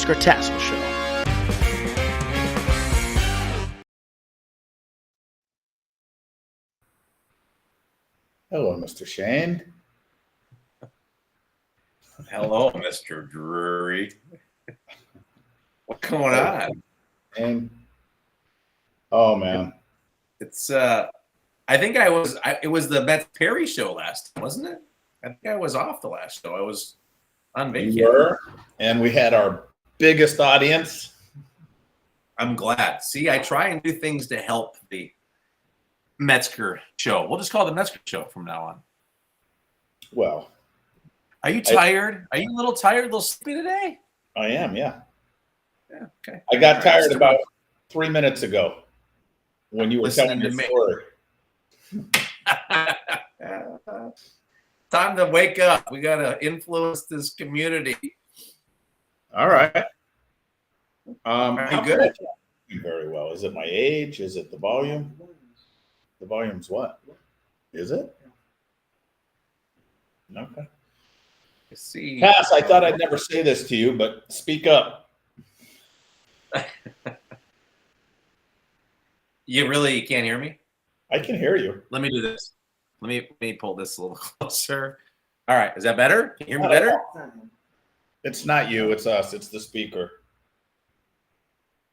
Metzger Tassoul Show. Hello, Mr. Shane. Hello, Mr. Drury. What's going on? And oh man, It's I think it was the Beth Perry show last time, wasn't it? I think I was off the last show. I was on vacation. you were, and we had our biggest audience. I'm glad. See, I try and do things to help the Metzger show. We'll just call it the Metzger show from now on. Well, are you tired? Are you a little tired, a little sleepy today? I am, yeah. Yeah, okay. I got tired about 3 minutes ago when you were telling Listening your to story. Time to wake up. We got to influence this community. All right. Are you how good? can I talk to you very well. Is it my age? Is it the volume? The volume's what? Is it? Okay. Let's see. Cass, I thought I'd never say this to you, but speak up. You really can't hear me? I can hear you. Let me do this. Let me pull this a little closer. All right. Is that better? Can you hear me better? It's not you. It's us. It's the speaker.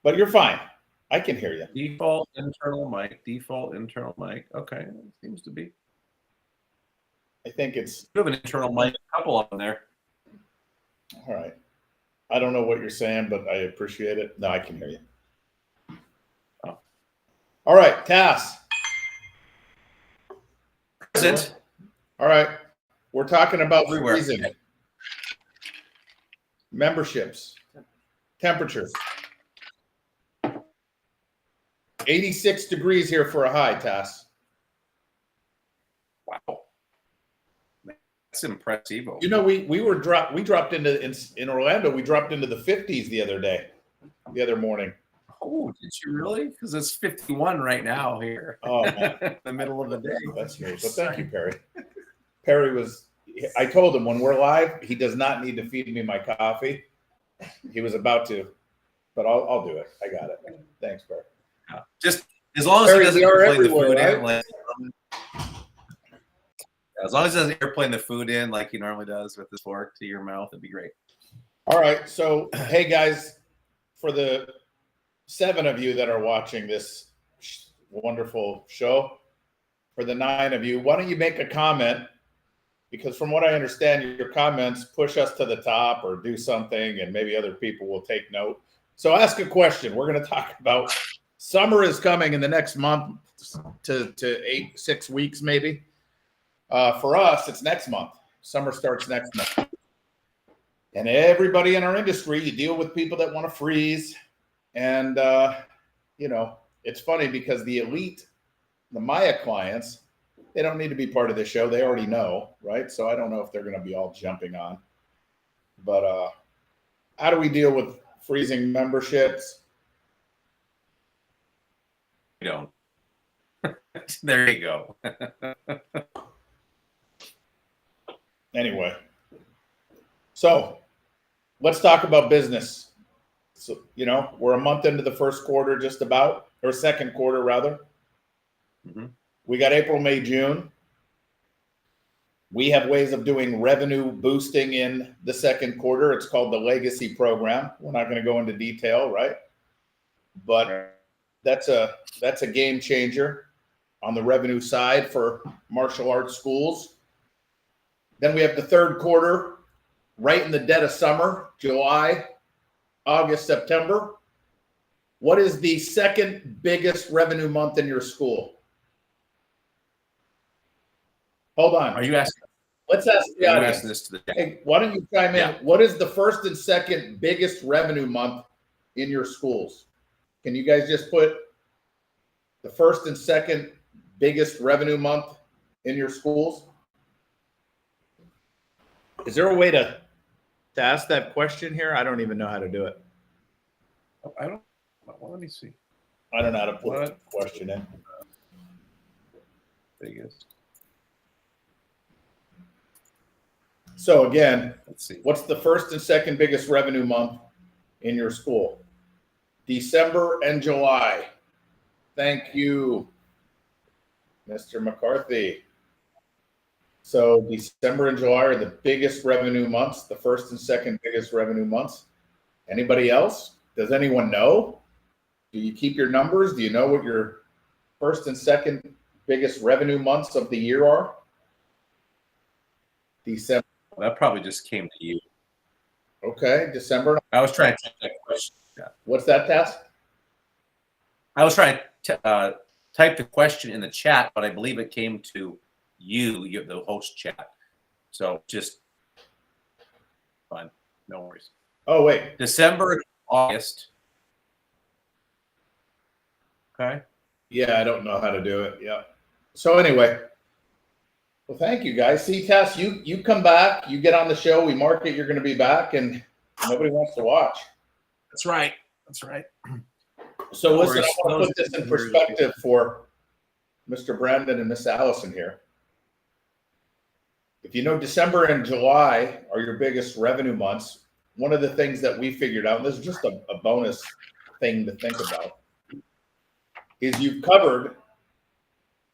But you're fine. I can hear you. Default internal mic. Default internal mic. Okay. Seems to be. I think it's. You have an internal mic. A couple of them there. All right. I don't know what you're saying, but I appreciate it. No, I can hear you. Oh. All right, Tass. Present. All right. We're talking about Everywhere. freezing. Memberships. Temperatures. 86 degrees here for a high, Tass. Wow. That's impressive. You know, we dropped into in Orlando, we dropped into the 50s the other morning. Oh, did you really? Because it's 51 right now here. Oh, man. the middle of the day. That's me. But thank you, Perry. I told him when we're live, he does not need to feed me my coffee. He was about to, but I'll do it. I got it. Thanks, Perry. Just as long as Perry, he doesn't we are play the everywhere, food right? in, like as long as he doesn't airplane the food in like he normally does with his fork to your mouth, it'd be great. All right. So, hey guys, for the 7 of you that are watching this wonderful show, for the 9 of you, why don't you make a comment? Because from what I understand, your comments push us to the top or do something, and maybe other people will take note. So ask a question. We're going to talk about summer is coming in the next month to 6 weeks, maybe. For us, it's next month. Summer starts next month. And everybody in our industry, you deal with people that want to freeze. And, it's funny because the elite, the MAIA clients, they don't need to be part of this show. They already know, right? So I don't know if they're going to be all jumping on. But how do we deal with freezing memberships? You don't. There you go. Anyway, so let's talk about business. So, we're a month into the first quarter, just about, or second quarter, rather. Mm-hmm. We got April, May, June. We have ways of doing revenue boosting in the second quarter. It's called the Legacy Program. We're not going to go into detail, right? But that's a game changer on the revenue side for martial arts schools. Then we have the third quarter, right in the dead of summer, July, August, September. What is the second biggest revenue month in your school? Hold on. Are you asking? Let's ask the audience. Asking this to the Hey, why don't you chime in? Yeah. What is the first and second biggest revenue month in your schools? Can you guys just put the first and second biggest revenue month in your schools? Is there a way to ask that question here? I don't even know how to do it. I don't. Well, let me see. I don't know how to put the question in. Biggest. So again, Let's see. what's the first and second biggest revenue month in your school. December and July. Thank you, Mr. McCarthy. So December and July are the biggest revenue months, the first and second biggest revenue months. Anybody else? Does anyone know? Do you keep your numbers? Do you know what your first and second biggest revenue months of the year are? December. Well, that probably just came to you. Okay, December. I was trying to type that question. Yeah. What's that, Tass? I was trying to type the question in the chat, but I believe it came to you, the host chat. So just fine. No worries. Oh, wait. December and August. Okay. Yeah, I don't know how to do it. Yeah. So anyway, well, thank you guys. See, Tess, you come back, you get on the show, we mark it, you're going to be back, and nobody wants to watch. That's right. That's right. So listen, I want to put this in perspective for Mr. Brandon and Miss Allison here. If you know December and July are your biggest revenue months, one of the things that we figured out, and this is just a bonus thing to think about, is you've covered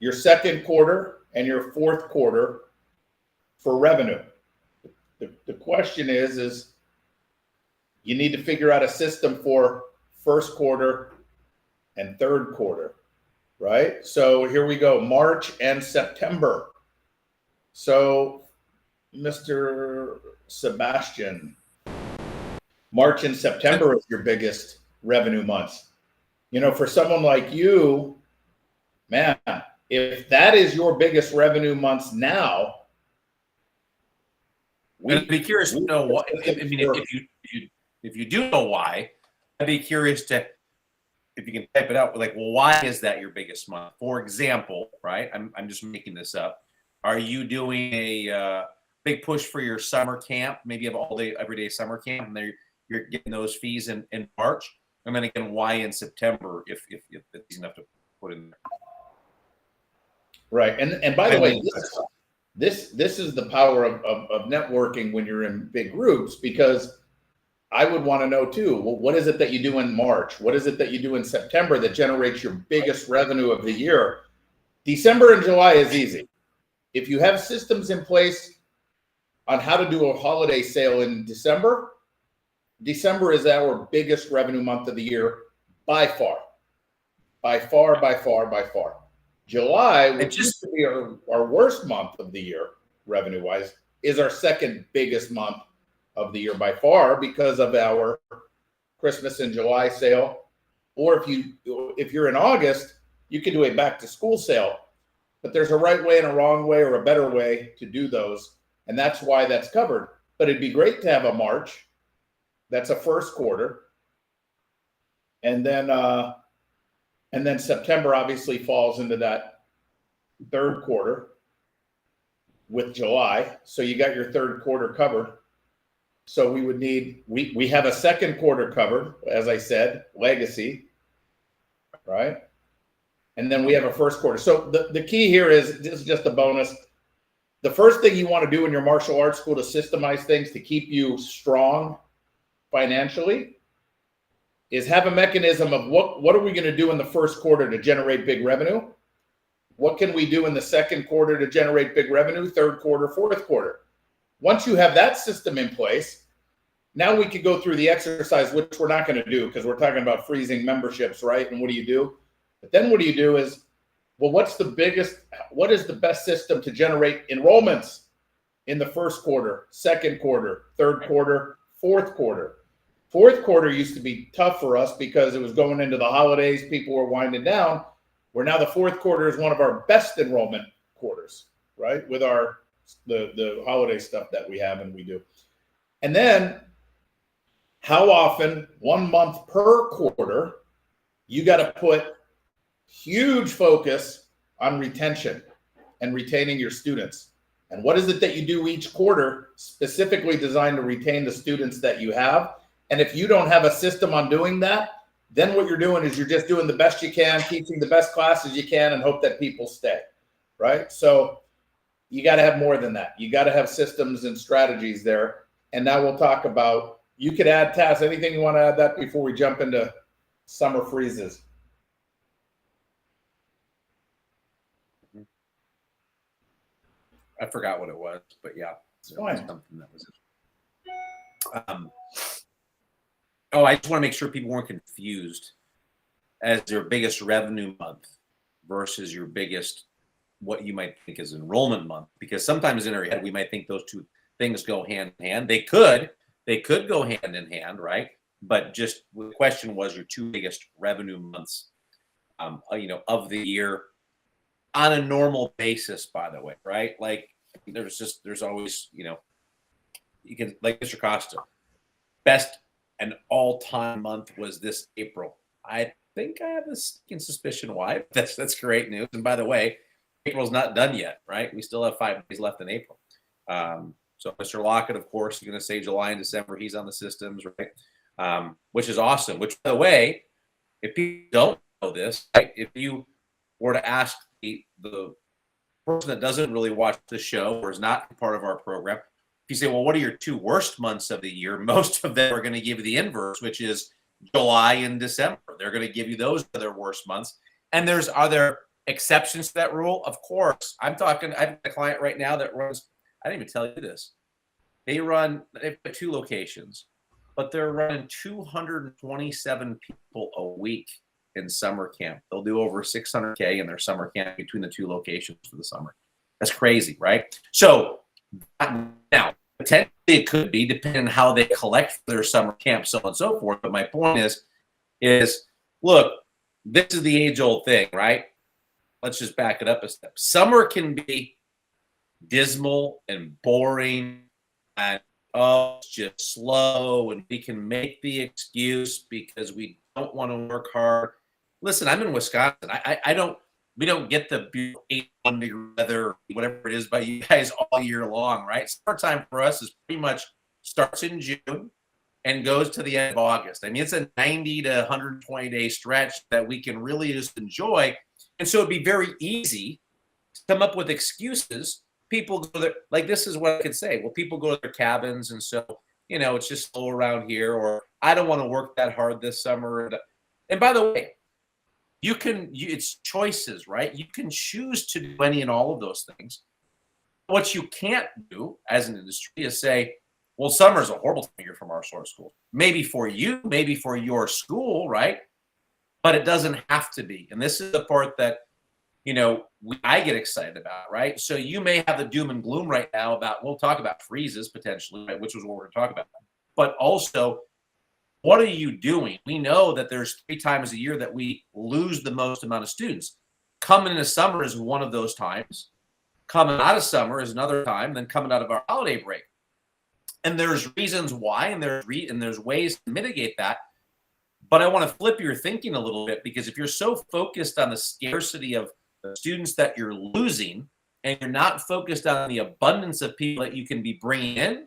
your second quarter and your fourth quarter for revenue. The question is you need to figure out a system for first quarter and third quarter, right? So here we go, March and September. So, Mr. Sebastian, March and September is your biggest revenue months. You know, for someone like you, man, if that is your biggest revenue months now, I'd be curious to know what. I mean, if you do know why, I'd be curious to, if you can type it out. Like, well, why is that your biggest month? For example, right? I'm just making this up. Are you doing a big push for your summer camp? Maybe you have all day, everyday summer camp, and you're getting those fees in March. And then again, why in September if it's enough to put in there? Right, and by the way, this is the power of networking when you're in big groups, because I would want to know too, well, what is it that you do in March? What is it that you do in September that generates your biggest revenue of the year? December and July is easy. If you have systems in place on how to do a holiday sale in December, December is our biggest revenue month of the year by far. By far, by far, by far. July, which used to be our worst month of the year, revenue-wise, is our second biggest month of the year by far because of our Christmas in July sale. Or if you're in August, you can do a back-to-school sale. But there's a right way and a wrong way or a better way to do those, and that's why that's covered. But it'd be great to have a March. That's a first quarter. And then September obviously falls into that third quarter with July. So you got your third quarter covered. So we would need, we have a second quarter covered, as I said, legacy, right? And then we have a first quarter. So the key here is, this is just a bonus. The first thing you want to do in your martial arts school to systemize things to keep you strong financially is have a mechanism of what are we going to do in the first quarter to generate big revenue? What can we do in the second quarter to generate big revenue, third quarter, fourth quarter? Once you have that system in place, now we could go through the exercise, which we're not going to do because we're talking about freezing memberships, right? And what do you do? But then what do you do is, well, what is the best system to generate enrollments in the first quarter, second quarter, third quarter, fourth quarter? Fourth quarter used to be tough for us because it was going into the holidays. People were winding down. Where now the fourth quarter is one of our best enrollment quarters, right? With the holiday stuff that we have and we do. And then how often, 1 month per quarter, you got to put huge focus on retention and retaining your students. And what is it that you do each quarter specifically designed to retain the students that you have? And if you don't have a system on doing that, then what you're doing is you're just doing the best you can, teaching the best classes you can, and hope that people stay, right? So you got to have more than that. You got to have systems and strategies there. And now we'll talk about you could add, Taz, anything you want to add that before we jump into summer freezes? I forgot what it was, but yeah, it's fine. Something that was oh, I just want to make sure people weren't confused as your biggest revenue month versus your biggest, what you might think is enrollment month, because sometimes in our head we might think those two things go hand in hand. They could go hand in hand, right? But just the question was your two biggest revenue months, of the year on a normal basis, by the way, right? Like there's always, you can, like Mr. Costa, best and all-time month was this April. I think I have a sneaking suspicion why. That's great news. And by the way, April's not done yet, right? We still have 5 days left in April. So Mr. Lockett, of course, is going to say July and December. He's on the systems, right? Which is awesome. Which, by the way, if people don't know this, right? If you were to ask the person that doesn't really watch the show or is not part of our program, if you say, well, what are your two worst months of the year? Most of them are going to give you the inverse, which is July and December. They're going to give you those are their worst months. And there's other exceptions to that rule. Of course, I have a client right now that runs, I didn't even tell you this. They've got 2 locations, but they're running 227 people a week in summer camp. They'll do over 600K in their summer camp between the 2 locations for the summer. That's crazy, right? So now, potentially it could be depending on how they collect their summer camp, so on and so forth. But my point is look, this is the age-old thing, right? Let's just back it up a step. Summer can be dismal and boring and it's just slow, and we can make the excuse because we don't want to work hard. Listen, I'm in Wisconsin. We don't get the 81 degree weather, whatever it is, by you guys all year long, right? Summertime for us is pretty much starts in June and goes to the end of August. I mean, it's a 90 to 120 day stretch that we can really just enjoy. And so it'd be very easy to come up with excuses. People go there, like this is what I could say. Well, people go to their cabins, and so, it's just slow around here, or I don't want to work that hard this summer. And by the way, it's choices, right? You can choose to do any and all of those things. What you can't do as an industry is say, well, summer's a horrible time of year from our sort of school. Maybe for you, maybe for your school, right? But it doesn't have to be. And this is the part that, I get excited about, right? So you may have the doom and gloom right now about, we'll talk about freezes potentially, right? Which was what we're going to talk about. But also, what are you doing? We know that there's 3 times a year that we lose the most amount of students. Coming into summer is one of those times. Coming out of summer is another time. Then coming out of our holiday break. And there's reasons why, and there's ways to mitigate that. But I want to flip your thinking a little bit, because if you're so focused on the scarcity of the students that you're losing, and you're not focused on the abundance of people that you can be bringing in,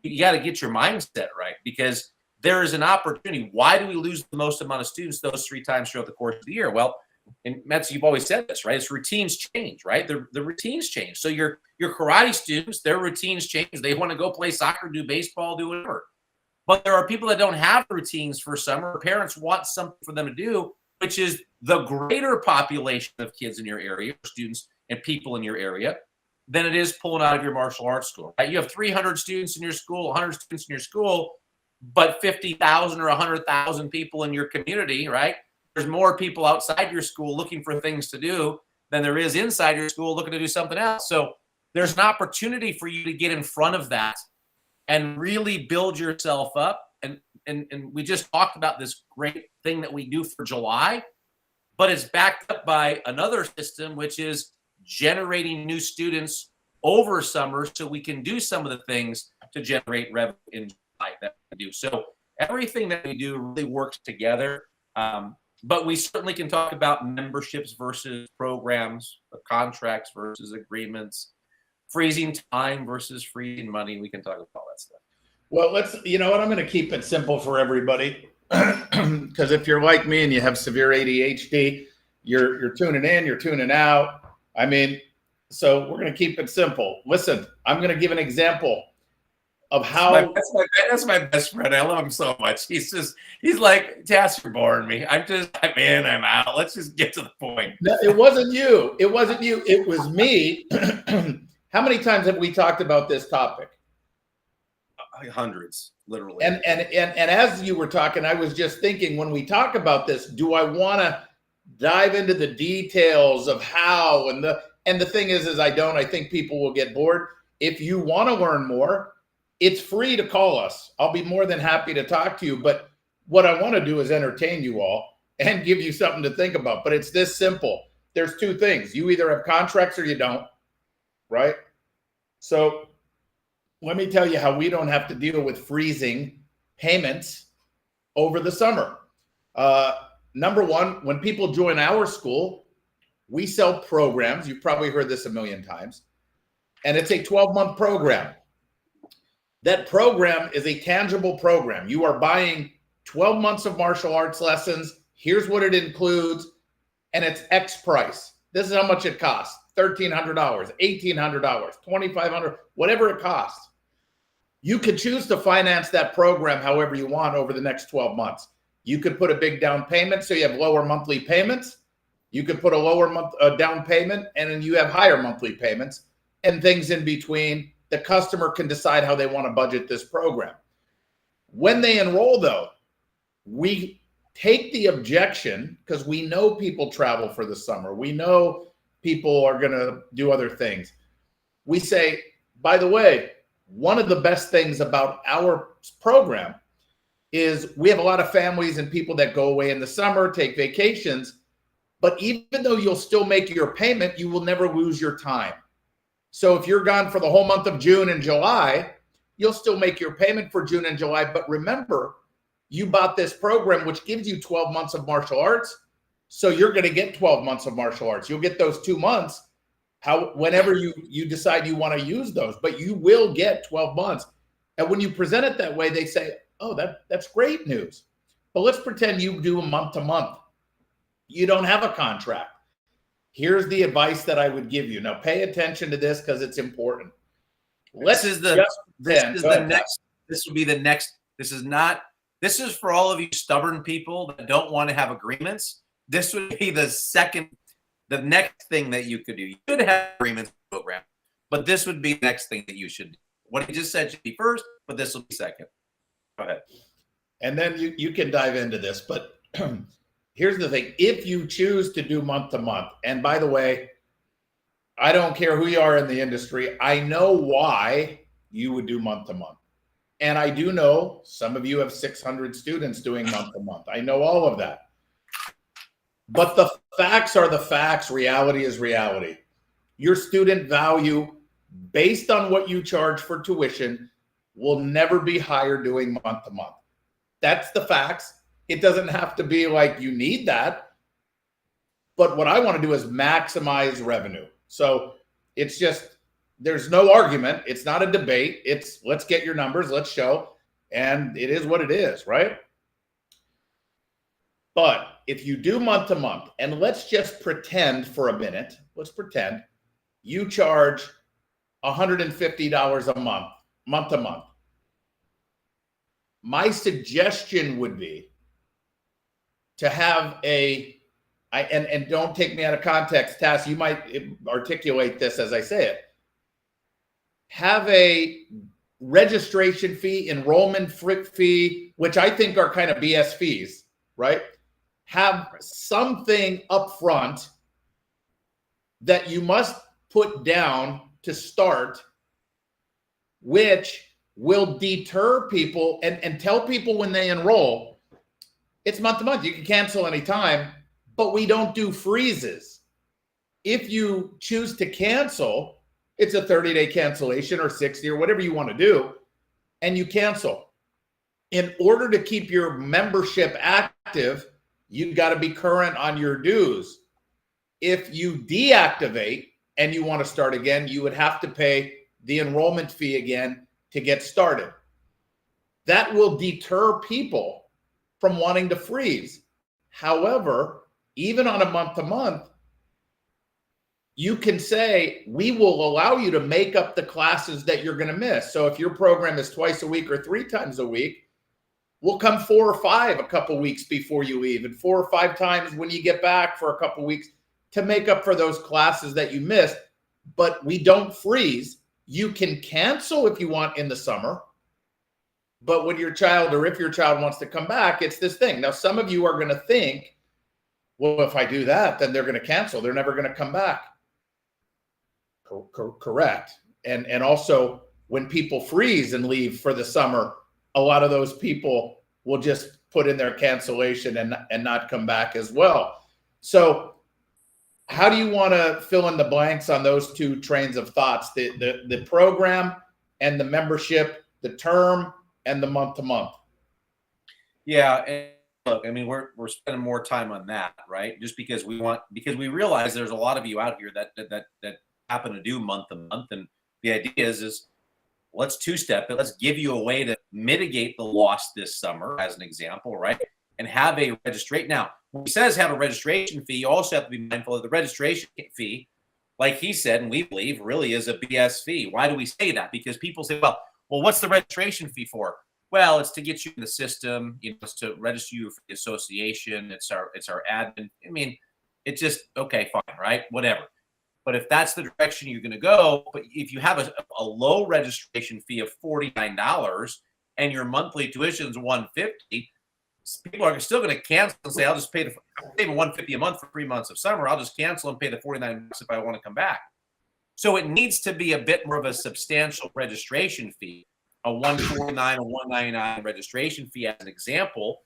you got to get your mindset right, because there is an opportunity. Why do we lose the most amount of students those 3 times throughout the course of the year? Well, and Metz, you've always said this, right? It's routines change, right? The routines change. So your karate students, their routines change. They want to go play soccer, do baseball, do whatever. But there are people that don't have routines for summer. Parents want something for them to do, which is the greater population of kids in your area, students and people in your area, than it is pulling out of your martial arts school. Right? You have 300 students in your school, 100 students in your school, but 50,000 or 100,000 people in your community, right? There's more people outside your school looking for things to do than there is inside your school looking to do something else. So there's an opportunity for you to get in front of that and really build yourself up. And we just talked about this great thing that we do for July, but it's backed up by another system, which is generating new students over summer so we can do some of the things to generate revenue in July that we do. So everything that we do really works together. But we certainly can talk about memberships versus programs, contracts versus agreements, freezing time versus freezing money. We can talk about all that stuff. Well, I'm going to keep it simple for everybody, because if you're like me and you have severe ADHD, you're tuning in, you're tuning out. I mean, so we're going to keep it simple. Listen, I'm going to give an example. of how that's my best friend. I love him so much. He's like, Tass, you're boring me. I'm in, I'm out. Let's just get to the point. No, it wasn't you. It wasn't you. It was me. How many times have we talked about this topic? Hundreds, literally. And as you were talking, I was just thinking, when we talk about this, do I want to dive into the details of how? And the thing is I don't. I think people will get bored. If you want to learn more, it's free to call us. I'll be more than happy to talk to you. But what I want to do is entertain you all and give you something to think about. But it's this simple. There's two things. You either have contracts or you don't, right? So let me tell you how we don't have to deal with freezing payments over the summer. Number one, when people join our school, we sell programs. You've probably heard this a million times. And it's a 12-month program. That program is a tangible program. You are buying 12 months of martial arts lessons. Here's what it includes. And it's X price. This is how much it costs. $1,300, $1,800, $2,500, whatever it costs. You could choose to finance that program however you want over the next 12 months. You could put a big down payment so you have lower monthly payments. You could put a lower down payment and then you have higher monthly payments and things in between. The customer can decide how they want to budget this program. When they enroll, though, we take the objection because we know people travel for the summer. We know people are going to do other things. We say, by the way, one of the best things about our program is we have a lot of families and people that go away in the summer, take vacations, but even though you'll still make your payment, you will never lose your time. So if you're gone for the whole month of June and July, you'll still make your payment for June and July. But remember, you bought this program, which gives you 12 months of martial arts. So you're going to get 12 months of martial arts. You'll get those 2 months whenever you decide you want to use those, but you will get 12 months. And when you present it that way, they say, oh, that's great news. But let's pretend you do a month to month. You don't have a contract. Here's the advice that I would give you. Now pay attention to this because it's important. This is for all of you stubborn people that don't want to have agreements. This would be the next thing that you could do. You could have agreements program, but this would be the next thing that you should do. What I just said should be first, but this will be second. Go ahead. And then you can dive into this, but here's the thing. If you choose to do month to month, and by the way, I don't care who you are in the industry, I know why you would do month to month. And I do know some of you have 600 students doing month to month. I know all of that. But the facts are the facts. Reality is reality. Your student value, based on what you charge for tuition, will never be higher doing month to month. That's the facts. It doesn't have to be like you need that. But what I want to do is maximize revenue. So it's just, there's no argument. It's not a debate. It's let's get your numbers, let's show. And it is what it is, right? But if you do month to month, and let's just pretend for a minute, let's pretend you charge $150 a month, month to month. My suggestion would be to have and don't take me out of context, Tass, you might articulate this as I say it. Have a registration fee, enrollment fee, which I think are kind of BS fees, right? Have something up front that you must put down to start, which will deter people and tell people when they enroll, it's month to month. You can cancel anytime, but we don't do freezes. If you choose to cancel, it's a 30-day cancellation or 60 or whatever you want to do, and you cancel. In order to keep your membership active, you've got to be current on your dues. If you deactivate and you want to start again, you would have to pay the enrollment fee again to get started. That will deter people from wanting to freeze. However, even on a month to month, you can say, we will allow you to make up the classes that you're going to miss. So if your program is twice a week or 3 times a week, we'll come 4 or 5 a couple weeks before you leave, and 4 or 5 times when you get back for a couple weeks to make up for those classes that you missed. But we don't freeze. You can cancel if you want in the summer. But when your child, or if your child wants to come back, it's this thing. Now, some of you are going to think, well, if I do that, then they're going to cancel. They're never going to come back. Correct. And also, when people freeze and leave for the summer, a lot of those people will just put in their cancellation and not come back as well. So how do you want to fill in the blanks on those 2 trains of thoughts, the program and the membership, the term and the month to month? Yeah. And look, I mean, we're spending more time on that, right? Just because we realize there's a lot of you out here that happen to do month to month. And the idea is let's 2-step it. Let's give you a way to mitigate the loss this summer, as an example, right? And have a registration. Now, when he says have a registration fee, you also have to be mindful of the registration fee, like he said, and we believe really is a BS fee. Why do we say that? Because people say, well, what's the registration fee for? Well, it's to get you in the system, it's to register you for the association. It's our admin. I mean, it's just, okay, fine, right? Whatever. But if that's the direction you're going to go, but if you have a low registration fee of $49 and your monthly tuition is $150, people are still going to cancel and say, I'll just pay the $150 a month for 3 months of summer. I'll just cancel and pay the $49 if I want to come back. So it needs to be a bit more of a substantial registration fee, a $149 or $199 registration fee as an example.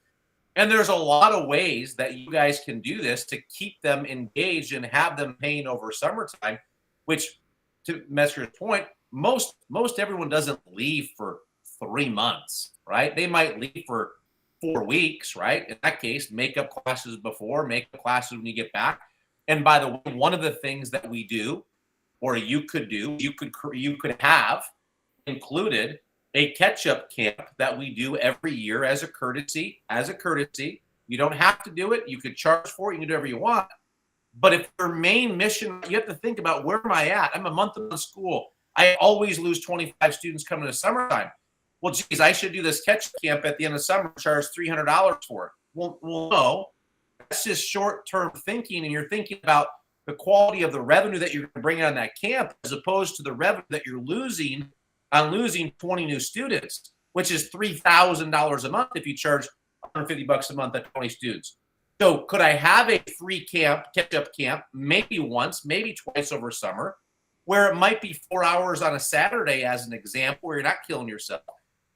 And there's a lot of ways that you guys can do this to keep them engaged and have them paying over summertime, which, to Metzger's point, most everyone doesn't leave for 3 months, right? They might leave for 4 weeks, right? In that case, make up classes before, make up classes when you get back. And by the way, one of the things that we do, or you could do, you could have included a catch-up camp that we do every year as a courtesy. You don't have to do it. You could charge for it. You can do whatever you want. But if your main mission, you have to think about, where am I at? I'm a month in school. I always lose 25 students coming to summertime. Well, geez, I should do this catch-up camp at the end of summer, charge $300 for it. Well, no, that's just short-term thinking, and you're thinking about the quality of the revenue that you're going to bring on that camp, as opposed to the revenue that you're losing on losing 20 new students, which is $3,000 a month if you charge $150 a month at 20 students. So could I have a free camp, catch-up camp, maybe once, maybe twice over summer, where it might be 4 hours on a Saturday as an example, where you're not killing yourself,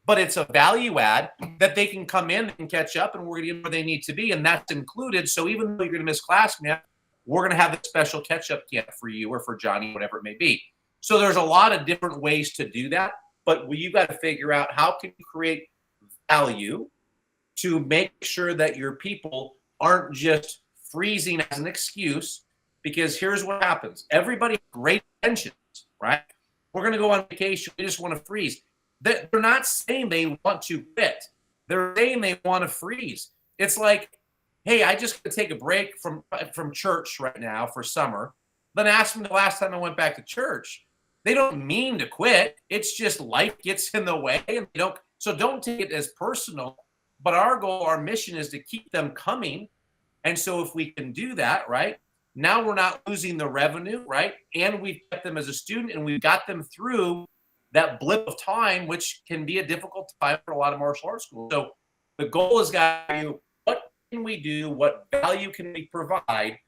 but it's a value add that they can come in and catch up, and we're going to get where they need to be, and that's included. So even though you're going to miss class camp, we're going to have a special catch-up camp for you or for Johnny, whatever it may be. So there's a lot of different ways to do that, but you got to figure out how can you create value to make sure that your people aren't just freezing as an excuse, because here's what happens. Everybody has great intentions, right? We're going to go on vacation. We just want to freeze. They're not saying they want to quit. They're saying they want to freeze. It's like, hey, I just got to take a break from church right now for summer. Then ask me the last time I went back to church. They don't mean to quit. It's just life gets in the way, and they don't. So don't take it as personal. But our goal, our mission is to keep them coming. And so if we can do that, right, now we're not losing the revenue, right? And we've kept them as a student, and we've got them through that blip of time, which can be a difficult time for a lot of martial arts schools. So the goal is, guys, what can we do? What value can we provide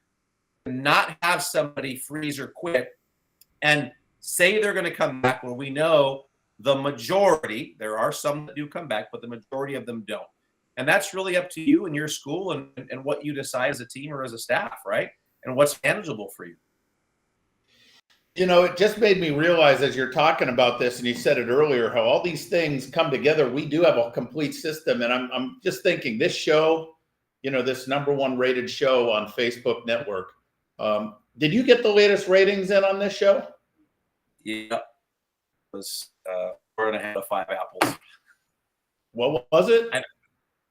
to not have somebody freeze or quit and say they're going to come back, where we know the majority, there are some that do come back, but the majority of them don't. And that's really up to you and your school and what you decide as a team or as a staff, right? And what's manageable for you. You know, it just made me realize, as you're talking about this, and you said it earlier, how all these things come together. We do have a complete system. And I'm just thinking, this show, this number 1 rated show on Facebook Network. Did you get the latest ratings in on this show? Yeah, it was 4.5 out of 5 apples. What was it?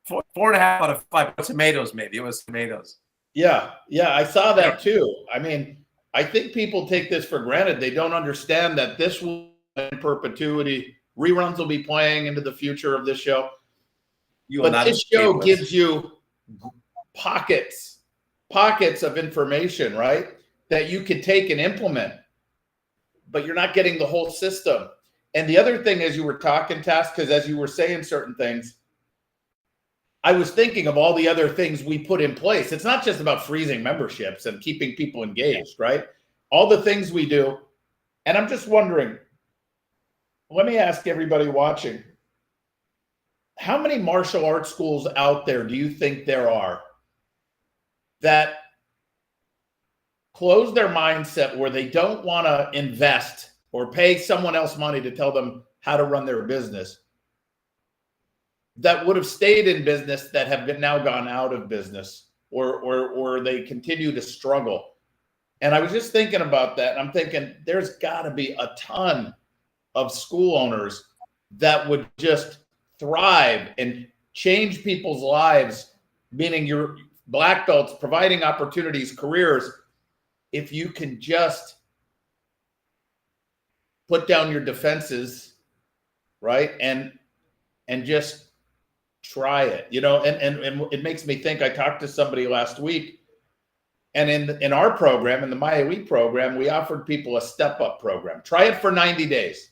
4.5 out of 5 tomatoes. Maybe it was tomatoes. Yeah, I saw that too. I mean, I think people take this for granted. They don't understand that this will be in perpetuity. Reruns will be playing into the future of this show. But this show gives you pockets of information, right? That you can take and implement, but you're not getting the whole system. And the other thing, as you were talking, Tass, because as you were saying certain things, I was thinking of all the other things we put in place. It's not just about freezing memberships and keeping people engaged, right? All the things we do. And I'm just wondering, let me ask everybody watching, how many martial arts schools out there do you think there are that close their mindset where they don't want to invest or pay someone else money to tell them how to run their business, that would have stayed in business that have been now gone out of business, or they continue to struggle? And I was just thinking about that. And I'm thinking there's got to be a ton of school owners that would just thrive and change people's lives, meaning your black belts, providing opportunities, careers, if you can just put down your defenses, right? And just try it, you know, and it makes me think, I talked to somebody last week, and in our program, in the MAIA program, we offered people a step-up program. Try it for 90 days.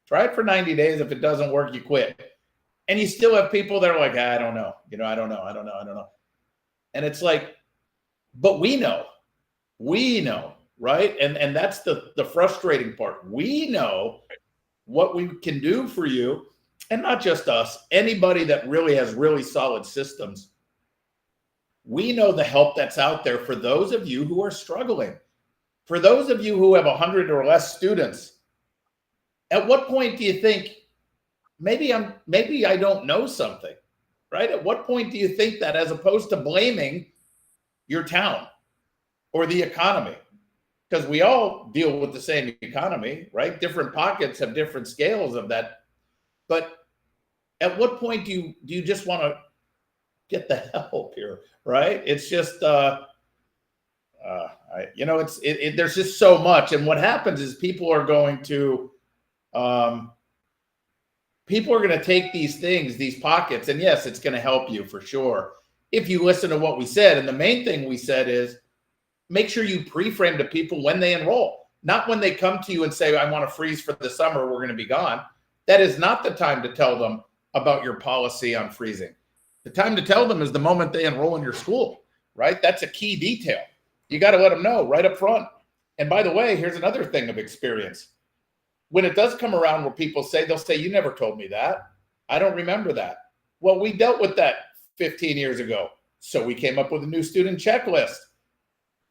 Try it for 90 days. If it doesn't work, you quit. And you still have people that are like, I don't know. You know, I don't know. And it's like, but we know, right? And that's the frustrating part. We know what we can do for you, and not just us, anybody that really has really solid systems. We know the help that's out there for those of you who are struggling. For those of you who have 100 or less students, at what point do you think, maybe I don't know something, right? At what point do you think that, as opposed to blaming your town or the economy? Because we all deal with the same economy, right? Different pockets have different scales of that. But at what point do you just want to get the help here, right? It's just, there's just so much. And what happens is people are going to take these things, these pockets, and yes, it's going to help you for sure if you listen to what we said. And the main thing we said is, make sure you pre-frame to people when they enroll, not when they come to you and say, I want to freeze for the summer, we're going to be gone. That is not the time to tell them about your policy on freezing. The time to tell them is the moment they enroll in your school, right? That's a key detail. You got to let them know right up front. And by the way, here's another thing of experience. When it does come around where people say, they'll say, you never told me that. I don't remember that. Well, we dealt with that 15 years ago. So we came up with a new student checklist.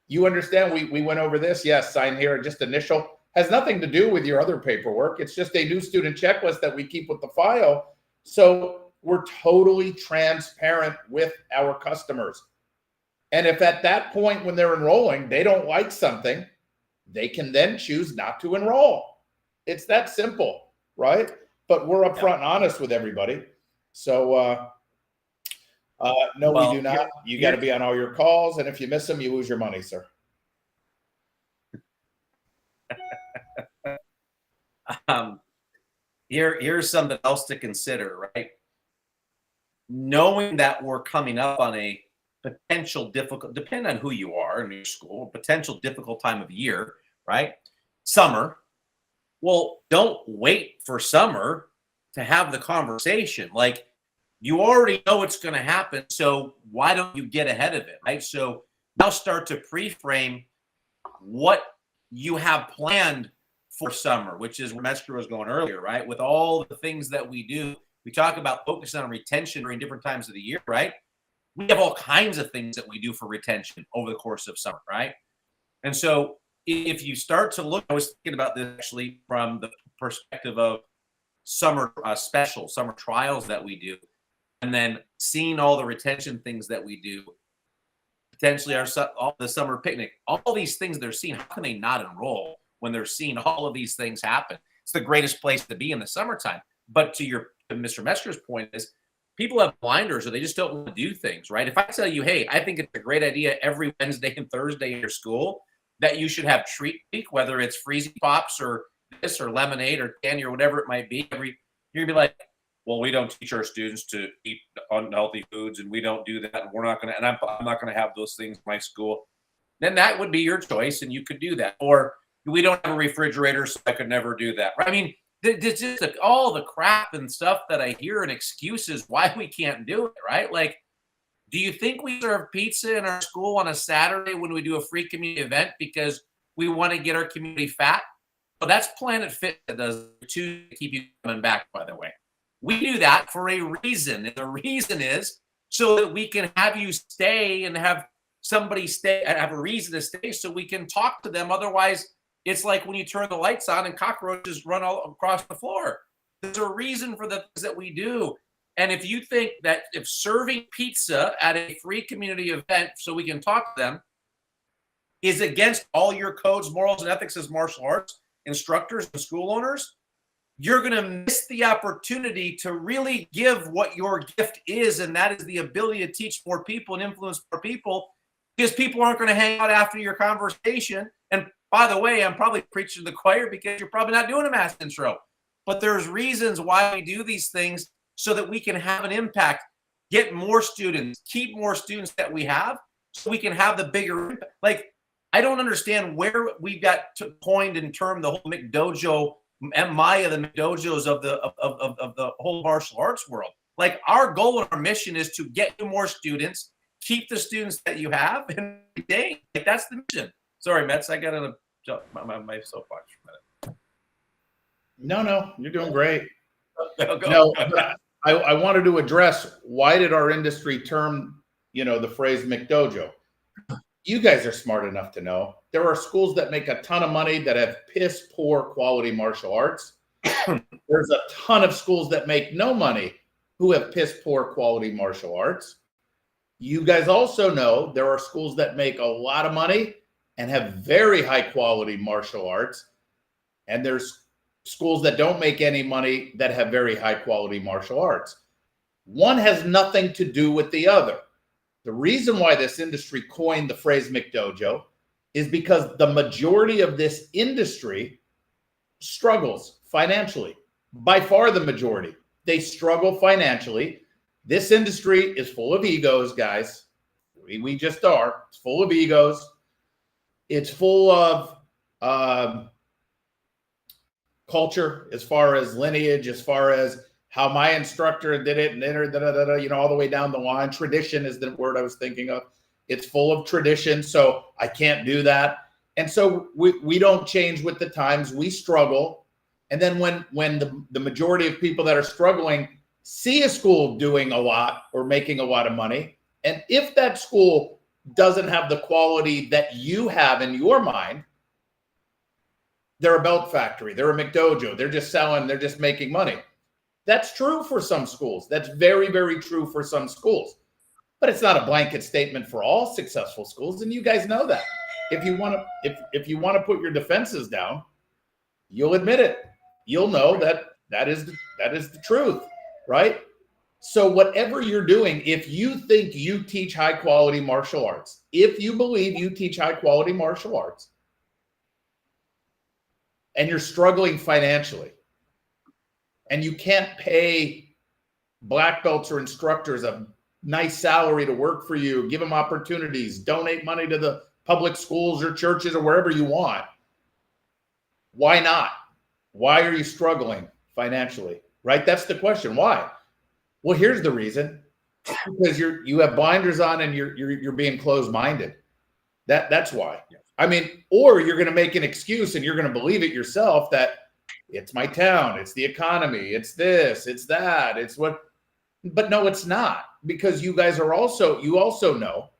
You understand? We went over this. Yes, sign here, just initial. Has nothing to do with your other paperwork. It's just a new student checklist that we keep with the file. So we're totally transparent with our customers. And if at that point when they're enrolling, they don't like something, they can then choose not to enroll. It's that simple, right? But we're upfront and honest with everybody. So no, we do not. You got to be on all your calls, and if you miss them, you lose your money, sir. Here's something else to consider, right? Knowing that we're coming up on a potential difficult, depending on who you are in your school, potential difficult time of year, right? Summer. Well, don't wait for summer to have the conversation. Like, you already know what's going to happen, so why don't you get ahead of it, right? So now start to pre-frame what you have planned for summer, which is where Metzger was going earlier, right? With all the things that we do, we talk about focusing on retention during different times of the year, right? We have all kinds of things that we do for retention over the course of summer, right? And so if you start to look, I was thinking about this actually from the perspective of summer specials, summer trials that we do, and then seeing all the retention things that we do, potentially all the summer picnic, all these things they're seeing. How can they not enroll when they're seeing all of these things happen? It's the greatest place to be in the summertime. But to Mr. Metzger's point is, people have blinders or they just don't want to do things, right? If I tell you, hey, I think it's a great idea every Wednesday and Thursday in your school, that you should have treat week, whether it's freezy pops or this or lemonade or candy or whatever it might be. You're gonna be like, well, we don't teach our students to eat unhealthy foods, and we don't do that, and we're not gonna, and I'm not gonna have those things in my school. Then that would be your choice, and you could do that. Or we don't have a refrigerator, so I could never do that. Right? I mean, it's just all the crap and stuff that I hear and excuses why we can't do it. Right? Like, do you think we serve pizza in our school on a Saturday when we do a free community event because we want to get our community fat? Well, that's Planet Fit that does to keep you coming back, by the way. We do that for a reason. And the reason is so that we can have you stay and have somebody stay and have a reason to stay so we can talk to them. Otherwise, it's like when you turn the lights on and cockroaches run all across the floor. There's a reason for the things that we do. And if you think that if serving pizza at a free community event so we can talk to them is against all your codes, morals, and ethics as martial arts instructors and school owners, you're going to miss the opportunity to really give what your gift is, and that is the ability to teach more people and influence more people, because people aren't going to hang out after your conversation. And by the way, I'm probably preaching to the choir because you're probably not doing a mass intro. But there's reasons why we do these things so that we can have an impact, get more students, keep more students that we have, so we can have the bigger impact. Like, I don't understand where we got coined and termed the whole McDojo and MAIA, the McDojos of the whole martial arts world. Like, our goal and our mission is to get you more students, keep the students that you have, and dang, like, that's the mission. Sorry, Metz, I got on my soapbox for a minute. No, you're doing great. Go. No, I wanted to address, why did our industry term, the phrase McDojo? You guys are smart enough to know there are schools that make a ton of money that have piss poor quality martial arts. There's a ton of schools that make no money who have piss poor quality martial arts. You guys also know there are schools that make a lot of money and have very high quality martial arts. And there's schools that don't make any money that have very high quality martial arts. One has nothing to do with the other. The reason why this industry coined the phrase McDojo is because the majority of this industry struggles financially. By far the majority. They struggle financially. This industry is full of egos, guys. We just are. It's full of egos. It's full of culture, as far as lineage, as far as how my instructor did it, and all the way down the line. Tradition is the word I was thinking of. It's full of tradition, so I can't do that. And so we don't change with the times. We struggle. And then when the majority of people that are struggling see a school doing a lot or making a lot of money, and if that school doesn't have the quality that you have in your mind, they're a belt factory, they're a McDojo, they're just selling, they're just making money. That's true for some schools. That's very, very true for some schools. But it's not a blanket statement for all successful schools, and you guys know that. If you want to put your defenses down, you'll admit it. You'll know that is the truth, right? So whatever you're doing, if you think you teach high quality martial arts, if you believe you teach high quality martial arts, and you're struggling financially, and you can't pay black belts or instructors a nice salary to work for you, give them opportunities, donate money to the public schools or churches or wherever you want, why not? Why are you struggling financially? Right? That's the question. Why? Well, here's the reason. Because you have blinders on and you're being closed-minded. That's why. I mean, or you're going to make an excuse and you're going to believe it yourself that it's my town, it's the economy, it's this, it's that, it's what. But no, it's not, because you guys are you also know,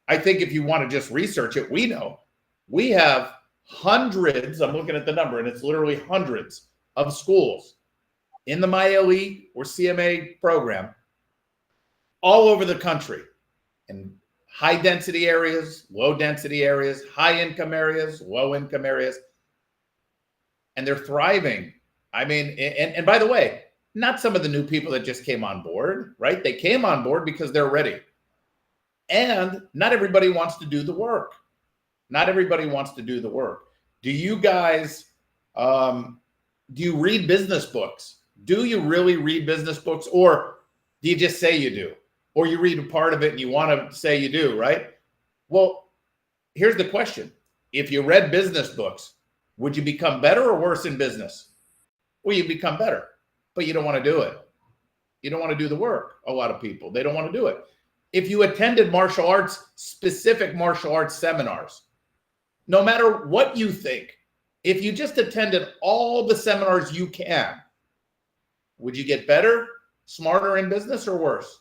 I think if you want to just research it, we know we have hundreds, I'm looking at the number, and it's literally hundreds of schools in the MAIA Elite or CMA program all over the country, in high density areas, low density areas, high income areas, low income areas, and they're thriving. I mean, and by the way, not some of the new people that just came on board, right? They came on board because they're ready. And not everybody wants to do the work. Not everybody wants to do the work. Do you guys, do you read business books? Do you really read business books, or do you just say you do? Or you read a part of it and you want to say you do, right? Well, here's the question. If you read business books, would you become better or worse in business? Well, you become better, but you don't want to do it. You don't want to do the work. A lot of people, they don't want to do it. If you attended martial arts, specific martial arts seminars, no matter what you think, if you just attended all the seminars you can, would you get better, smarter in business, or worse?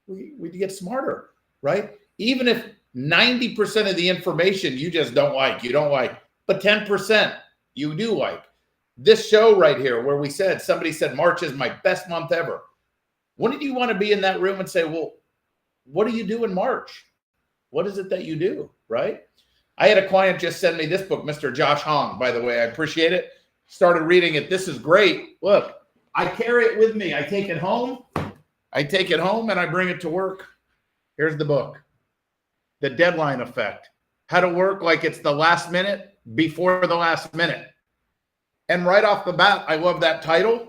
Would you get smarter, right? Even if 90% of the information you just don't like, but 10% you do like. This show right here where somebody said March is my best month ever. Wouldn't you want to be in that room and say, well, what do you do in March? What is it that you do, right? I had a client just send me this book, Mr. Josh Hong, by the way. I appreciate it. Started reading it. This is great. Look, I carry it with me. I take it home and I bring it to work. Here's the book. The Deadline Effect. How to work like it's the last minute before the last minute. And right off the bat, I love that title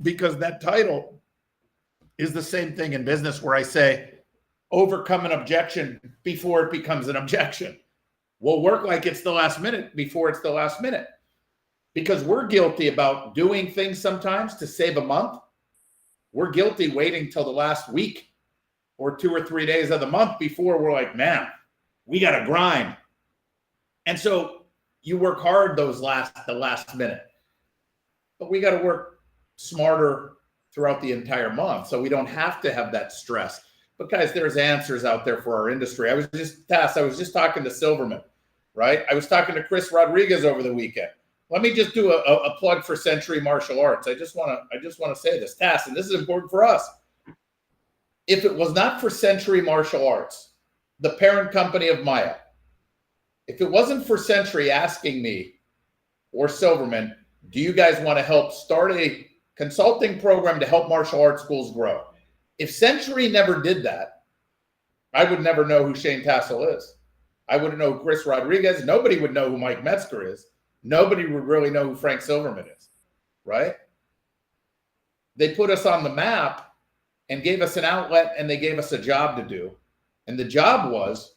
because that title is the same thing in business where I say, overcome an objection before it becomes an objection. We'll work like it's the last minute before it's the last minute. Because we're guilty about doing things sometimes to save a month. We're guilty waiting till the last week or 2 or 3 days of the month before we're like, man, we got to grind. And so you work hard the last minute. But we got to work smarter throughout the entire month so we don't have to have that stress. But guys, there's answers out there for our industry. I was just talking to Silverman, right? I was talking to Chris Rodriguez over the weekend. Let me just do a plug for Century Martial Arts. I just want to say this, Tass, and this is important for us. If it was not for Century Martial Arts, the parent company of MAIA, if it wasn't for Century asking me or Silverman, do you guys want to help start a consulting program to help martial arts schools grow? If Century never did that, I would never know who Shane Tassoul is. I wouldn't know who Chris Rodriguez. Nobody would know who Mike Metzger is. Nobody would really know who Frank Silverman is, right? They put us on the map and gave us an outlet and they gave us a job to do. And the job was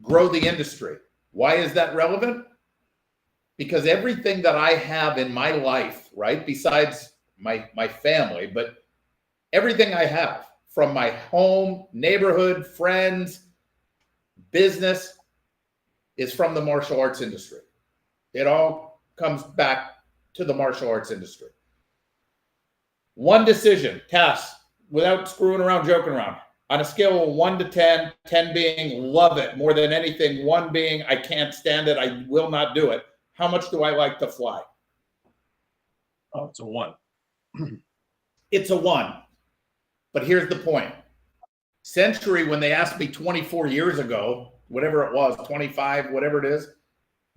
grow the industry. Why is that relevant? Because everything that I have in my life, right, besides my family, but everything I have from my home, neighborhood, friends, business is from the martial arts industry. It all comes back to the martial arts industry. One decision, Tass, without screwing around, joking around, on a scale of 1 to 10, 10 being love it more than anything, 1 being I can't stand it, I will not do it. How much do I like to fly? Oh, it's a 1. It's a 1. But here's the point. Century, when they asked me 24 years ago, whatever it was, 25, whatever it is,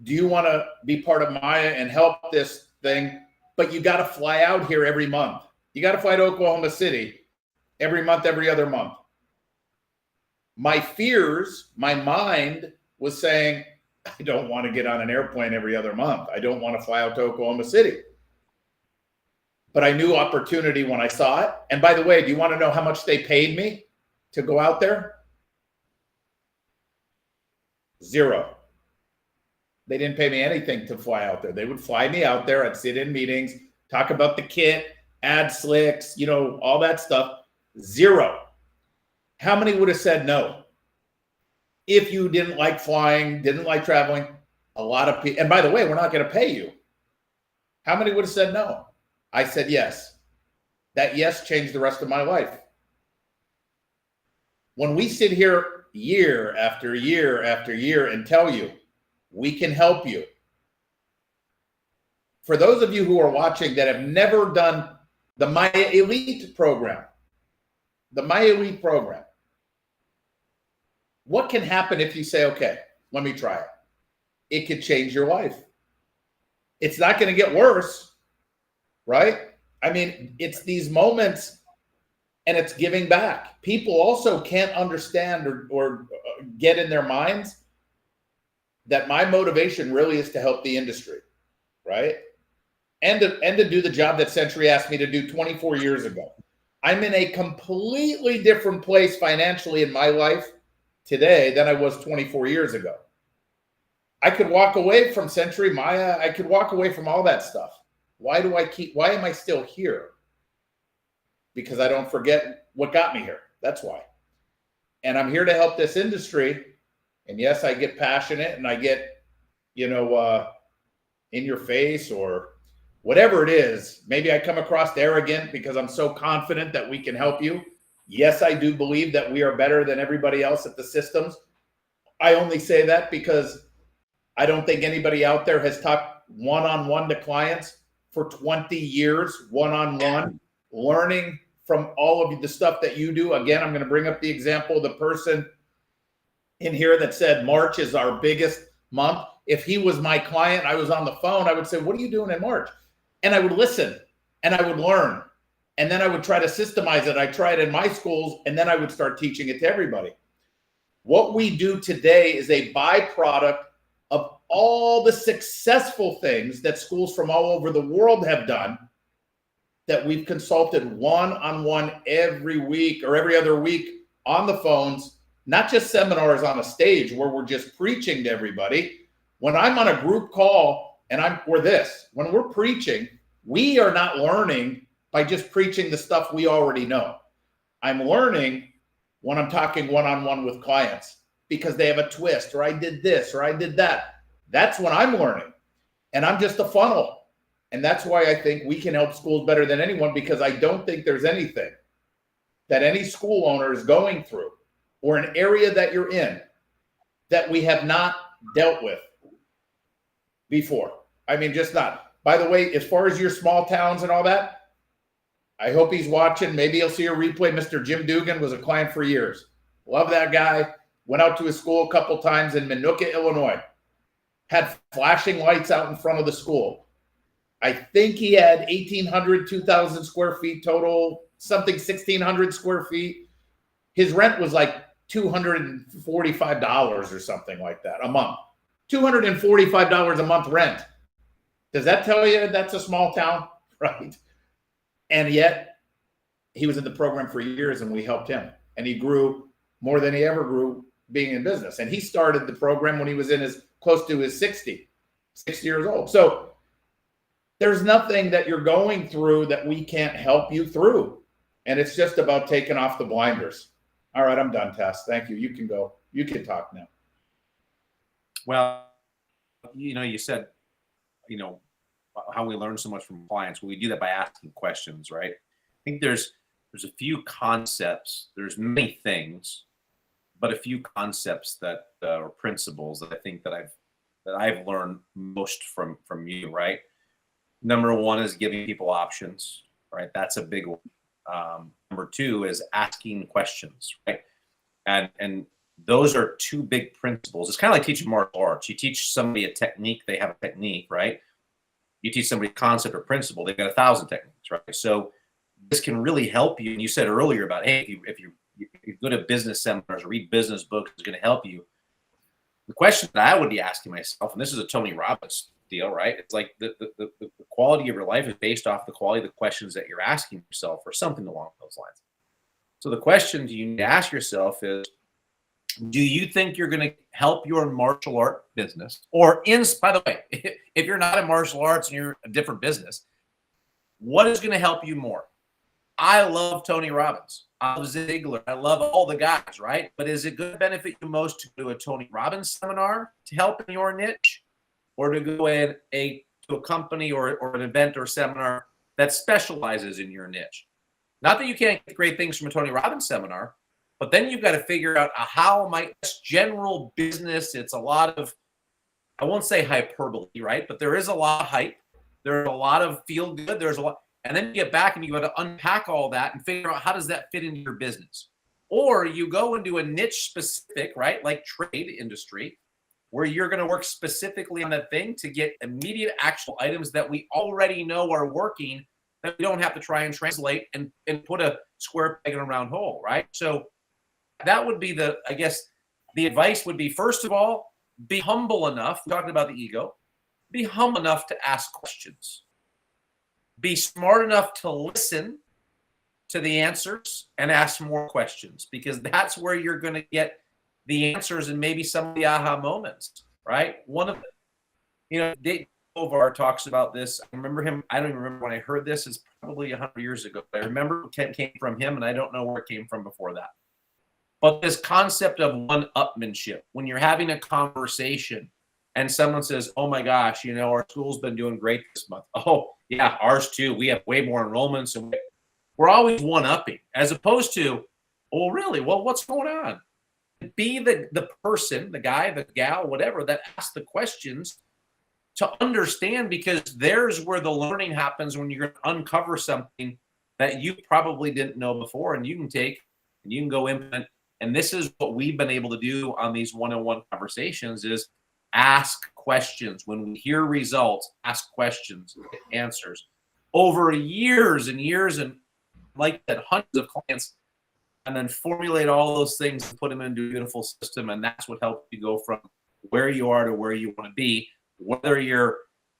do you want to be part of MAIA and help this thing? But you got to fly out here every month. You got to fly to Oklahoma City every month, every other month. My fears, my mind was saying, I don't want to get on an airplane every other month. I don't want to fly out to Oklahoma City. But I knew opportunity when I saw it. And by the way, do you want to know how much they paid me to go out there? 0. They didn't pay me anything to fly out there. They would fly me out there. I'd sit in meetings, talk about the kit, add slicks, all that stuff. 0. How many would have said no? If you didn't like flying, didn't like traveling, a lot of people. And by the way, we're not going to pay you. How many would have said no? I said yes. That yes changed the rest of my life. When we sit here year after year after year and tell you, we can help you. For those of you who are watching that have never done the MAIA Elite program, what can happen if you say, okay, let me try it? It could change your life. It's not going to get worse, right? I mean, it's these moments and it's giving back. People also can't understand or get in their minds that my motivation really is to help the industry, right? And to do the job that Century asked me to do 24 years ago. I'm in a completely different place financially in my life today than I was 24 years ago. I could walk away from Century, MAIA, I could walk away from all that stuff. Why am I still here? Because I don't forget what got me here. That's why. And I'm here to help this industry. And yes, I get passionate and I get, in your face or whatever it is. Maybe I come across arrogant because I'm so confident that we can help you. Yes, I do believe that we are better than everybody else at the systems. I only say that because I don't think anybody out there has talked one-on-one to clients for 20 years, one-on-one, learning from all of the stuff that you do. Again, I'm going to bring up the example of the person in here that said March is our biggest month. If he was my client, I was on the phone, I would say, what are you doing in March? And I would listen and I would learn. And then I would try to systemize it. I tried in my schools and then I would start teaching it to everybody. What we do today is a byproduct of all the successful things that schools from all over the world have done, that we've consulted one-on-one every week or every other week on the phones, not just seminars on a stage where we're just preaching to everybody. When I'm on a group call and when we're preaching, we are not learning by just preaching the stuff we already know. I'm learning when I'm talking one-on-one with clients because they have a twist, or I did this, or I did that. That's when I'm learning. And I'm just a funnel. And that's why I think we can help schools better than anyone, because I don't think there's anything that any school owner is going through or an area that you're in that we have not dealt with before. I mean, just not. By the way, as far as your small towns and all that, I hope he's watching. Maybe he'll see a replay. Mr. Jim Dugan was a client for years. Love that guy. Went out to his school a couple times in Minooka, Illinois. Had flashing lights out in front of the school. I think he had 1,800, 2,000 square feet total, something 1,600 square feet. His rent was like $245 or something like that a month. $245 a month rent. Does that tell you that's a small town? Right. And yet he was in the program for years and we helped him. And he grew more than he ever grew being in business. And he started the program when he was close to his 60 years old. So there's nothing that you're going through that we can't help you through. And it's just about taking off the blinders. All right, I'm done, Tess. Thank you. You can go. You can talk now. Well, you said, how we learn so much from clients. Well, we do that by asking questions, right? I think there's a few concepts. There's many things, but a few concepts that or principles that I think that I've learned most from you, right? Number one is giving people options, right? That's a big one. Number two is asking questions, right? And those are two big principles. It's kind of like teaching martial arts. You teach somebody a technique, they have a technique, right? You teach somebody a concept or principle, they've got 1,000 techniques, right? So this can really help you. And you said earlier about, hey, if you go to business seminars or read business books, it's going to help you. The question that I would be asking myself, and this is a Tony Robbins deal, right? It's like the quality of your life is based off the quality of the questions that you're asking yourself or something along those lines. So the question you need to ask yourself is, do you think you're going to help your martial art business? Or by the way, if you're not in martial arts and you're a different business, what is going to help you more? I love Tony Robbins. I love Ziegler. I love all the guys, right? But is it going to benefit you most to go to a Tony Robbins seminar to help in your niche, or to go to a company or an event or seminar that specializes in your niche? Not that you can't get great things from a Tony Robbins seminar, but then you've got to figure out how might this general business, it's a lot of, I won't say hyperbole, right? But there is a lot of hype. There's a lot of feel good. There's a lot. And then you get back and you got to unpack all that and figure out how does that fit into your business. Or you go into a niche specific, right? Like trade industry, where you're going to work specifically on that thing to get immediate actual items that we already know are working, that we don't have to try and translate and put a square peg in a round hole, right? So that would be I guess the advice would be, first of all, be humble enough, talking about the ego, be humble enough to ask questions. Be smart enough to listen to the answers and ask more questions, because that's where you're going to get the answers and maybe some of the aha moments, right? One of the, Dave Kovar talks about this. I remember him. I don't even remember when I heard this. It's probably 100 years ago. I remember it came from him, and I don't know where it came from before that. But this concept of one-upmanship, when you're having a conversation and someone says, oh my gosh, our school's been doing great this month. Oh yeah, ours too. We have way more enrollments, and we're always one-upping, as opposed to, oh really? Well, what's going on? Be the person, the guy, the gal, whatever, that asks the questions to understand, because there's where the learning happens, when you're going to uncover something that you probably didn't know before, and you can take and you can go implement. And this is what we've been able to do on these one-on-one conversations, is ask questions. When we hear results, ask questions, get answers. Over years and years, and like that, hundreds of clients, and then formulate all those things and put them into a beautiful system. And that's what helps you go from where you are to where you want to be. Whether you're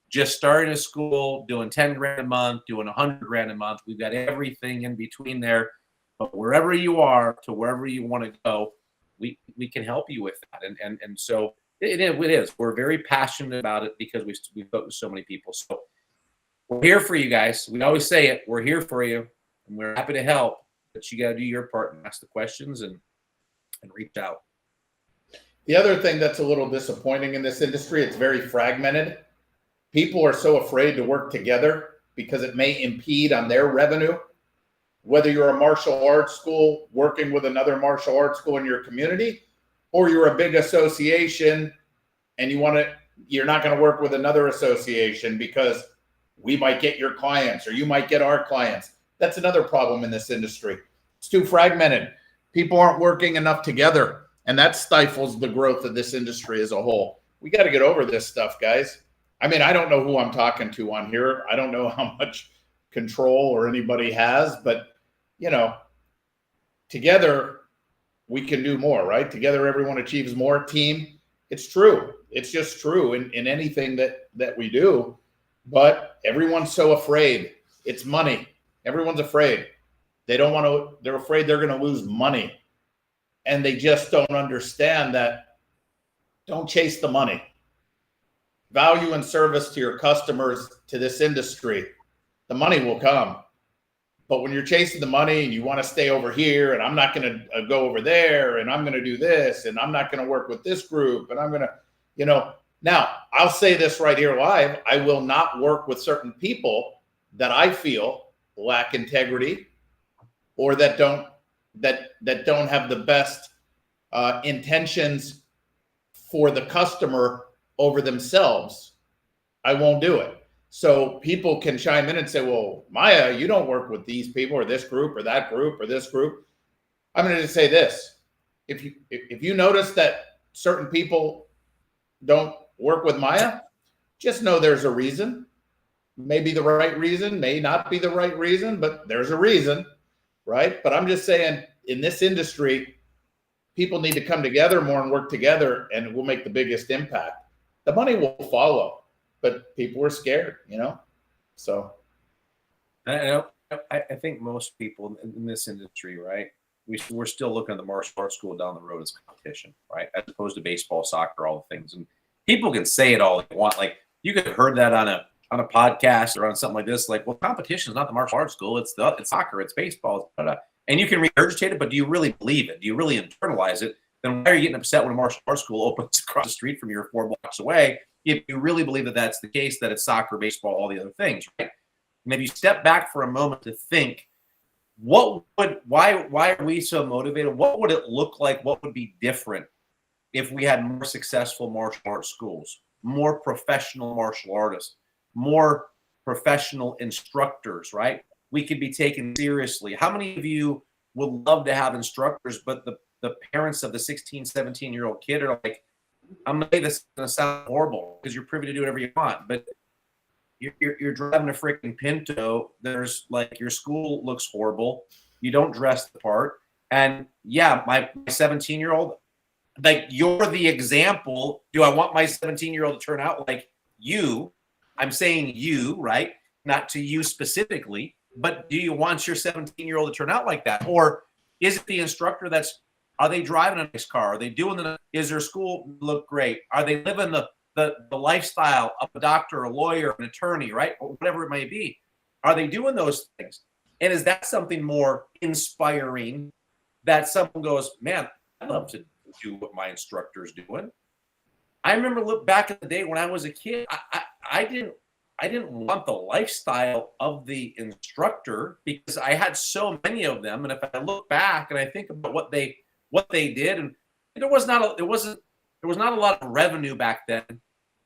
just starting a school, doing 10 grand a month, doing 100 grand a month, we've got everything in between there. But wherever you are to wherever you want to go, we can help you with that. And so it is. We're very passionate about it, because we spoke to so many people. So we're here for you guys. We always say it. We're here for you, and we're happy to help. But you got to do your part and ask the questions and reach out. The other thing that's a little disappointing in this industry, it's very fragmented. People are so afraid to work together because it may impede on their revenue. Whether you're a martial arts school working with another martial arts school in your community, or you're a big association and you're not going to work with another association because we might get your clients or you might get our clients. That's another problem in this industry. It's too fragmented. People aren't working enough together, and that stifles the growth of this industry as a whole. We got to get over this stuff, guys. I mean, I don't know who I'm talking to on here. I don't know how much control or anybody has, but together we can do more, right? Together everyone achieves more. Team, it's true. It's just true in anything that we do. But everyone's so afraid. It's money. Everyone's afraid. They're afraid they're going to lose money. And they just don't understand that. Don't chase the money. Value and service to your customers, to this industry. The money will come. But when you're chasing the money and you want to stay over here, and I'm not going to go over there, and I'm going to do this, and I'm not going to work with this group, and I'm going to, now I'll say this right here live. I will not work with certain people that I feel lack integrity, or that don't have the best intentions for the customer over themselves. I won't do it. So people can chime in and say, well, MAIA, you don't work with these people or this group or that group or this group. I'm going to just say this. If you notice that certain people don't work with MAIA, just know there's a reason. Maybe the right reason, may not be the right reason, but there's a reason, right? But I'm just saying, in this industry, people need to come together more and work together, and it will make the biggest impact. The money will follow, but people are scared, So I think most people in this industry, right? We're still looking at the martial arts school down the road as competition, right? As opposed to baseball, soccer, all the things. And people can say it all they want. Like, you could have heard that on a podcast or on something like this. Like, well, competition is not the martial arts school. It's soccer. It's baseball. And you can regurgitate it, but do you really believe it? Do you really internalize it? Then why are you getting upset when a martial arts school opens across the street from you 4 blocks away? If you really believe that that's the case, that it's soccer, baseball, all the other things, right? And if you step back for a moment to think, why are we so motivated? What would it look like? What would be different if we had more successful martial arts schools, more professional martial artists, more professional instructors, right? We could be taken seriously. How many of you would love to have instructors, but the parents of the 16, 17-year-old kid are like, I'm going to say this is going to sound horrible because you're privy to do whatever you want, but you're driving a freaking Pinto. There's like, your school looks horrible. You don't dress the part. And yeah, my 17-year-old, like you're the example. Do I want my 17-year-old to turn out like you? I'm saying you, right? Not to you specifically, but do you want your 17-year-old to turn out like that? Or is it the instructor are they driving a nice car? Are they doing is their school look great? Are they living the lifestyle of a doctor, a lawyer, an attorney, right? Or whatever it may be. Are they doing those things? And is that something more inspiring that someone goes, man, I'd love to do what my instructor's doing? I remember look back in the day when I was a kid, I didn't want the lifestyle of the instructor because I had so many of them. And if I look back and I think about what they did, and there was not a lot of revenue back then,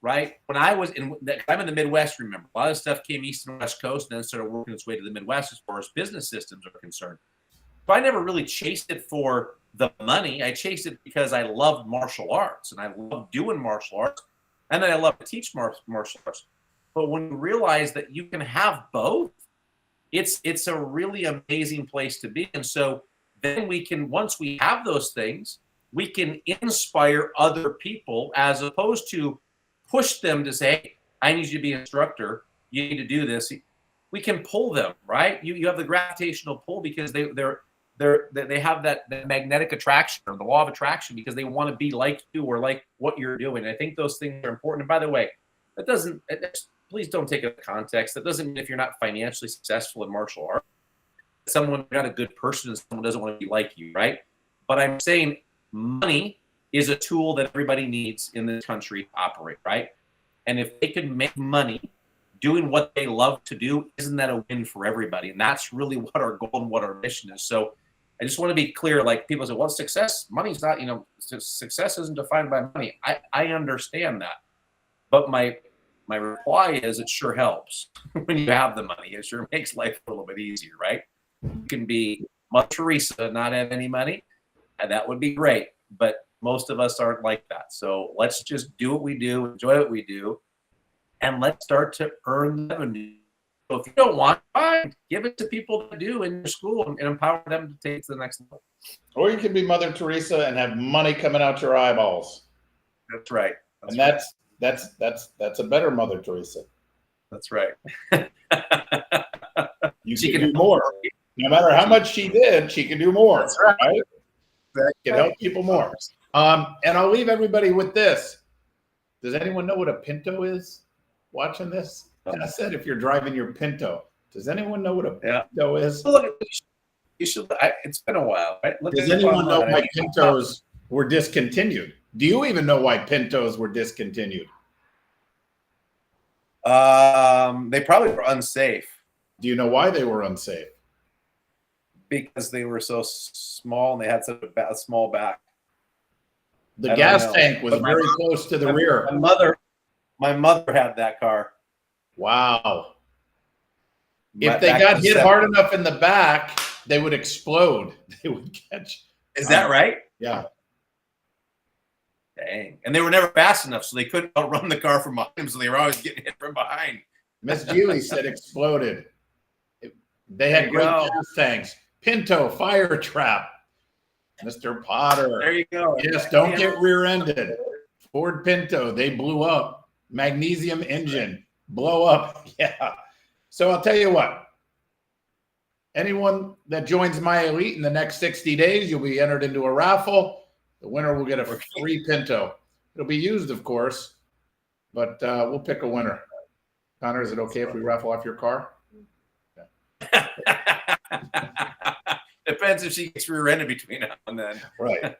right? When I'm in the Midwest, remember, a lot of stuff came East and West Coast and then started working its way to the Midwest as far as business systems are concerned. But I never really chased it for the money. I chased it because I loved martial arts and I loved doing martial arts. And then I love to teach martial arts. But when you realize that you can have both, it's a really amazing place to be. And so then once we have those things, we can inspire other people as opposed to push them to say, hey, I need you to be an instructor. You need to do this. We can pull them, right? You have the gravitational pull because they have that magnetic attraction or the law of attraction because they want to be like you or like what you're doing. I think those things are important. And by the way, please don't take it out of context. That doesn't mean if you're not financially successful in martial arts, someone not a good person and someone doesn't want to be like you, right? But I'm saying money is a tool that everybody needs in this country to operate, right? And if they can make money doing what they love to do, isn't that a win for everybody? And that's really what our goal and what our mission is. So I just want to be clear, like people say, well, success, money's not, success isn't defined by money. I understand that. But my reply is it sure helps when you have the money. It sure makes life a little bit easier, right? You can be Mother Teresa, not have any money, and that would be great. But most of us aren't like that. So let's just do what we do, enjoy what we do, and let's start to earn revenue. So if you don't want, fine, give it to people that do in your school and empower them to take it to the next level. Or you can be Mother Teresa and have money coming out your eyeballs. That's right. That's a better Mother Teresa. That's right. She can do more. No matter how much she did, she can do more. That's right. Right? Can help people more. And I'll leave everybody with this. Does anyone know what a Pinto is watching this? And I said, if you're driving your Pinto, does anyone know what a Pinto is? Well, look, you should. It's been a while, right? Does anyone know why Pintos were discontinued? Do you even know why Pintos were discontinued? They probably were unsafe. Do you know why they were unsafe? Because they were so small and they had such a small back. The gas tank was very close to the rear. My mother had that car. Wow. If they got hit hard enough in the back, they would explode. They would catch. Is that right? Yeah. Dang. And they were never fast enough, so they couldn't outrun the car from behind them, so they were always getting hit from behind. Miss Geely said exploded. They had great gas tanks. Pinto, fire trap. Mr. Potter. There you go. Yes, don't get rear-ended. Ford Pinto, they blew up. Magnesium engine, blow up. Yeah. So I'll tell you what. Anyone that joins my elite in the next 60 days, you'll be entered into a raffle. The winner will get a free Pinto. It'll be used, of course, but we'll pick a winner. Connor, is it okay if we raffle off your car? Yeah. Depends if she gets rear-ended between now and then. Right.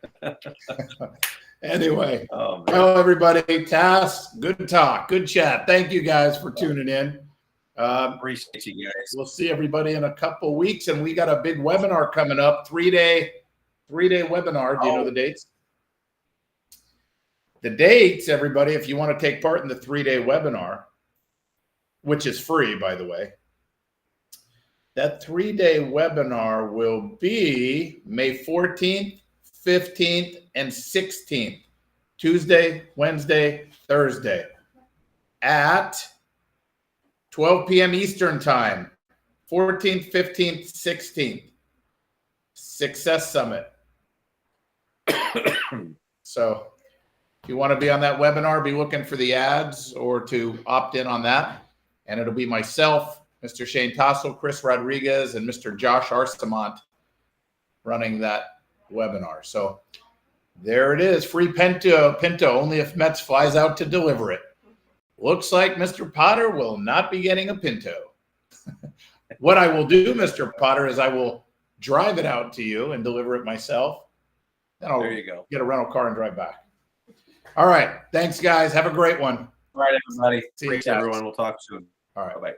Anyway, well, everybody, Tass, good talk, good chat. Thank you guys for tuning in. Appreciate you guys. We'll see everybody in a couple weeks, and we got a big webinar coming up, three-day webinar. Do you know the dates? The dates, everybody, if you want to take part in the 3-day webinar, which is free, by the way. That 3-day webinar will be May 14th, 15th, and 16th. Tuesday, Wednesday, Thursday at 12 p.m. Eastern Time, 14th, 15th, 16th. Success Summit. So if you want to be on that webinar, be looking for the ads or to opt in on that. And it'll be myself, Mr. Shane Tassoul, Chris Rodriguez, and Mr. Josh Arstamont running that webinar. So there it is. Free Pinto, only if Mets flies out to deliver it. Looks like Mr. Potter will not be getting a Pinto. What I will do, Mr. Potter, is I will drive it out to you and deliver it myself. Then I'll There you go. get a rental car and drive back. All right. Thanks, guys. Have a great one. All right, everybody. See you Thanks, guys. everyone. We'll talk soon. All right. Bye-bye.